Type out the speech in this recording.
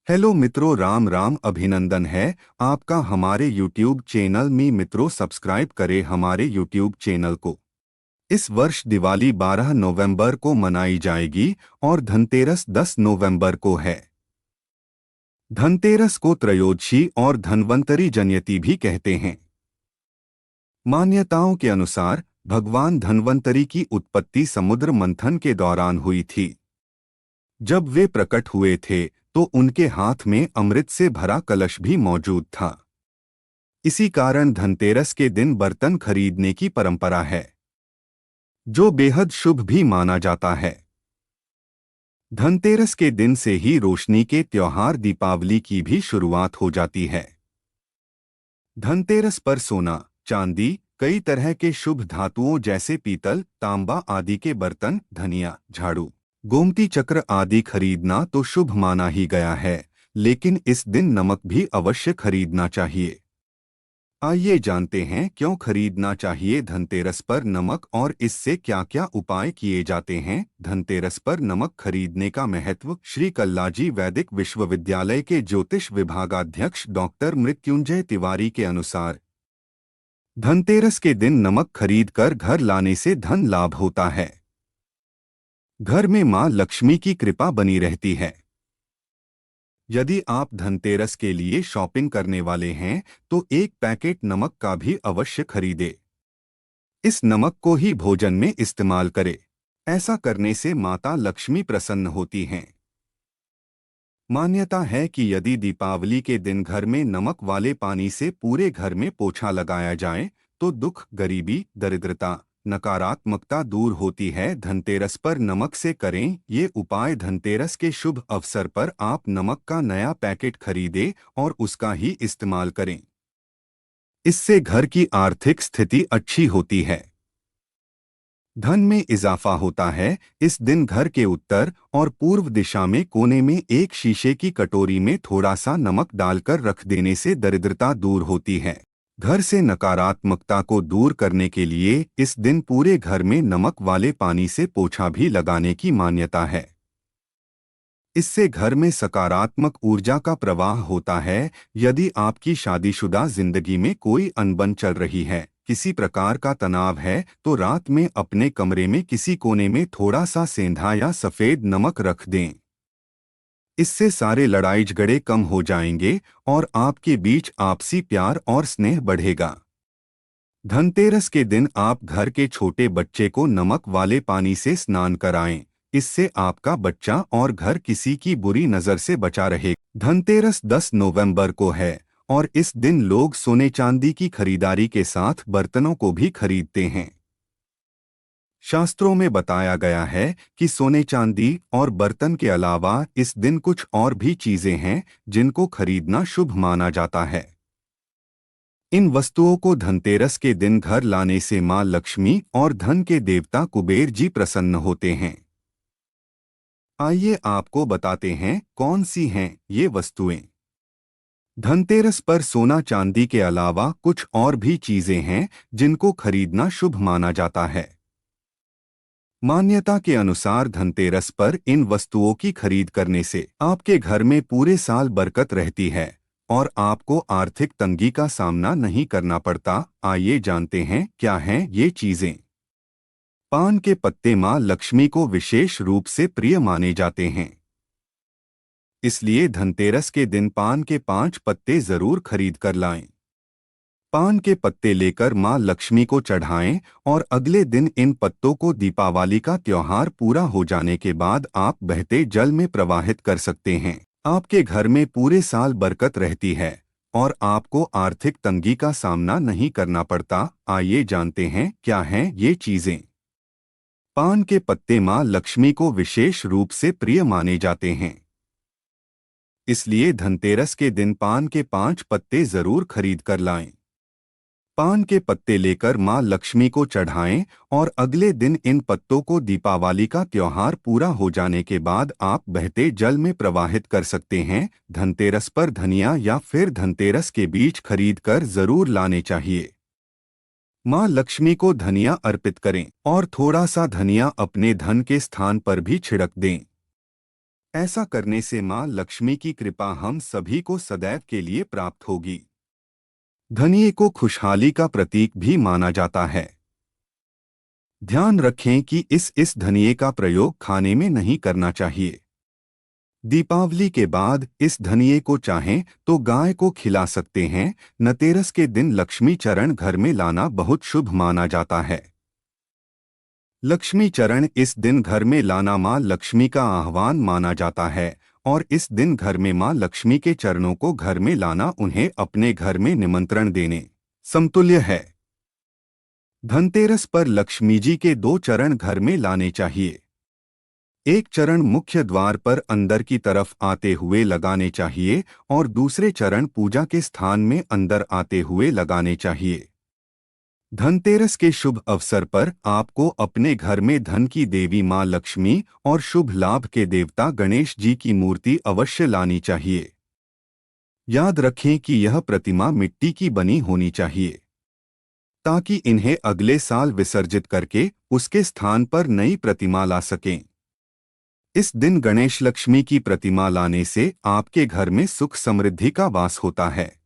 Hello मित्रों, राम राम। अभिनंदन है आपका हमारे YouTube चैनल में। मित्रों, सब्सक्राइब करें हमारे YouTube चैनल को। इस वर्ष दिवाली 12 नवंबर को मनाई जाएगी और धनतेरस 10 नवंबर को है। धनतेरस को त्रयोदशी और धन्वंतरी जयंती भी कहते हैं। मान्यताओं के अनुसार भगवान धन्वंतरी की उत्पत्ति समुद्र मंथन के दौरान हुई थी। जब वे प्रकट हुए थे तो उनके हाथ में अमृत से भरा कलश भी मौजूद था। इसी कारण धनतेरस के दिन बर्तन खरीदने की परंपरा है, जो बेहद शुभ भी माना जाता है। धनतेरस के दिन से ही रोशनी के त्योहार दीपावली की भी शुरुआत हो जाती है। धनतेरस पर सोना, चांदी, कई तरह के शुभ धातुओं जैसे पीतल, तांबा आदि के बर्तन, धनिया, झाड़ू, गोमती चक्र आदि खरीदना तो शुभ माना ही गया है, लेकिन इस दिन नमक भी अवश्य खरीदना चाहिए। आइए जानते हैं क्यों खरीदना चाहिए धनतेरस पर नमक और इससे क्या क्या उपाय किए जाते हैं। धनतेरस पर नमक खरीदने का महत्व। श्री कल्लाजी वैदिक विश्वविद्यालय के ज्योतिष विभागाध्यक्ष डॉक्टर मृत्युंजय तिवारी के अनुसार धनतेरस के दिन नमक खरीदकर घर लाने से धन लाभ होता है। घर में मां लक्ष्मी की कृपा बनी रहती है। यदि आप धनतेरस के लिए शॉपिंग करने वाले हैं तो एक पैकेट नमक का भी अवश्य खरीदें। इस नमक को ही भोजन में इस्तेमाल करें। ऐसा करने से माता लक्ष्मी प्रसन्न होती हैं। मान्यता है कि यदि दीपावली के दिन घर में नमक वाले पानी से पूरे घर में पोछा लगाया जाए तो दुख, गरीबी, दरिद्रता, नकारात्मकता दूर होती है। धनतेरस पर नमक से करें ये उपाय। धनतेरस के शुभ अवसर पर आप नमक का नया पैकेट खरीदें और उसका ही इस्तेमाल करें। इससे घर की आर्थिक स्थिति अच्छी होती है, धन में इजाफा होता है। इस दिन घर के उत्तर और पूर्व दिशा में कोने में एक शीशे की कटोरी में थोड़ा सा नमक डालकर रख देने से दरिद्रता दूर होती है। घर से नकारात्मकता को दूर करने के लिए इस दिन पूरे घर में नमक वाले पानी से पोछा भी लगाने की मान्यता है। इससे घर में सकारात्मक ऊर्जा का प्रवाह होता है। यदि आपकी शादीशुदा जिंदगी में कोई अनबन चल रही है, किसी प्रकार का तनाव है, तो रात में अपने कमरे में किसी कोने में थोड़ा सा सेंधा या सफेद नमक रख दें। इससे सारे लड़ाई झगड़े कम हो जाएंगे और आपके बीच आपसी प्यार और स्नेह बढ़ेगा। धनतेरस के दिन आप घर के छोटे बच्चे को नमक वाले पानी से स्नान कराएं। इससे आपका बच्चा और घर किसी की बुरी नजर से बचा रहे। धनतेरस 10 नवंबर को है और इस दिन लोग सोने चांदी की खरीदारी के साथ बर्तनों को भी खरीदते हैं। शास्त्रों में बताया गया है कि सोने चांदी और बर्तन के अलावा इस दिन कुछ और भी चीजें हैं जिनको खरीदना शुभ माना जाता है। इन वस्तुओं को धनतेरस के दिन घर लाने से मां लक्ष्मी और धन के देवता कुबेर जी प्रसन्न होते हैं। आइए आपको बताते हैं कौन सी हैं ये वस्तुएं। धनतेरस पर सोना चांदी के अलावा कुछ और भी चीजें हैं जिनको खरीदना शुभ माना जाता है। मान्यता के अनुसार धनतेरस पर इन वस्तुओं की खरीद करने से आपके घर में पूरे साल बरकत रहती है और आपको आर्थिक तंगी का सामना नहीं करना पड़ता। आइए जानते हैं क्या हैं ये चीजें। पान के पत्ते मां लक्ष्मी को विशेष रूप से प्रिय माने जाते हैं। इसलिए धनतेरस के दिन पान के 5 पत्ते जरूर खरीद कर लाएं। पान के पत्ते लेकर मां लक्ष्मी को चढ़ाएं और अगले दिन इन पत्तों को दीपावली का त्योहार पूरा हो जाने के बाद आप बहते जल में प्रवाहित कर सकते हैं। आपके घर में पूरे साल बरकत रहती है और आपको आर्थिक तंगी का सामना नहीं करना पड़ता। आइए जानते हैं क्या हैं ये चीजें। पान के पत्ते मां लक्ष्मी को विशेष रूप से प्रिय माने जाते हैं। इसलिए धनतेरस के दिन पान के 5 पत्ते जरूर खरीद कर लाएं। पान के पत्ते लेकर मां लक्ष्मी को चढ़ाएं और अगले दिन इन पत्तों को दीपावली का त्योहार पूरा हो जाने के बाद आप बहते जल में प्रवाहित कर सकते हैं। धनतेरस पर धनिया या फिर धनतेरस के बीज खरीद कर जरूर लाने चाहिए। मां लक्ष्मी को धनिया अर्पित करें और थोड़ा सा धनिया अपने धन के स्थान पर भी छिड़क दें। ऐसा करने से मां लक्ष्मी की कृपा हम सभी को सदैव के लिए प्राप्त होगी। धनिये को खुशहाली का प्रतीक भी माना जाता है। ध्यान रखें कि इस धनिये का प्रयोग खाने में नहीं करना चाहिए। दीपावली के बाद इस धनिये को चाहें तो गाय को खिला सकते हैं। धनतेरस के दिन लक्ष्मी चरण घर में लाना बहुत शुभ माना जाता है। लक्ष्मी चरण इस दिन घर में लाना मां लक्ष्मी का आह्वान माना जाता है और इस दिन घर में मां लक्ष्मी के चरणों को घर में लाना उन्हें अपने घर में निमंत्रण देने समतुल्य है। धनतेरस पर लक्ष्मी जी के 2 चरण घर में लाने चाहिए। एक चरण मुख्य द्वार पर अंदर की तरफ आते हुए लगाने चाहिए और दूसरे चरण पूजा के स्थान में अंदर आते हुए लगाने चाहिए। धनतेरस के शुभ अवसर पर आपको अपने घर में धन की देवी मां लक्ष्मी और शुभ लाभ के देवता गणेश जी की मूर्ति अवश्य लानी चाहिए। याद रखें कि यह प्रतिमा मिट्टी की बनी होनी चाहिए ताकि इन्हें अगले साल विसर्जित करके उसके स्थान पर नई प्रतिमा ला सकें। इस दिन गणेश लक्ष्मी की प्रतिमा लाने से आपके घर में सुख समृद्धि का वास होता है।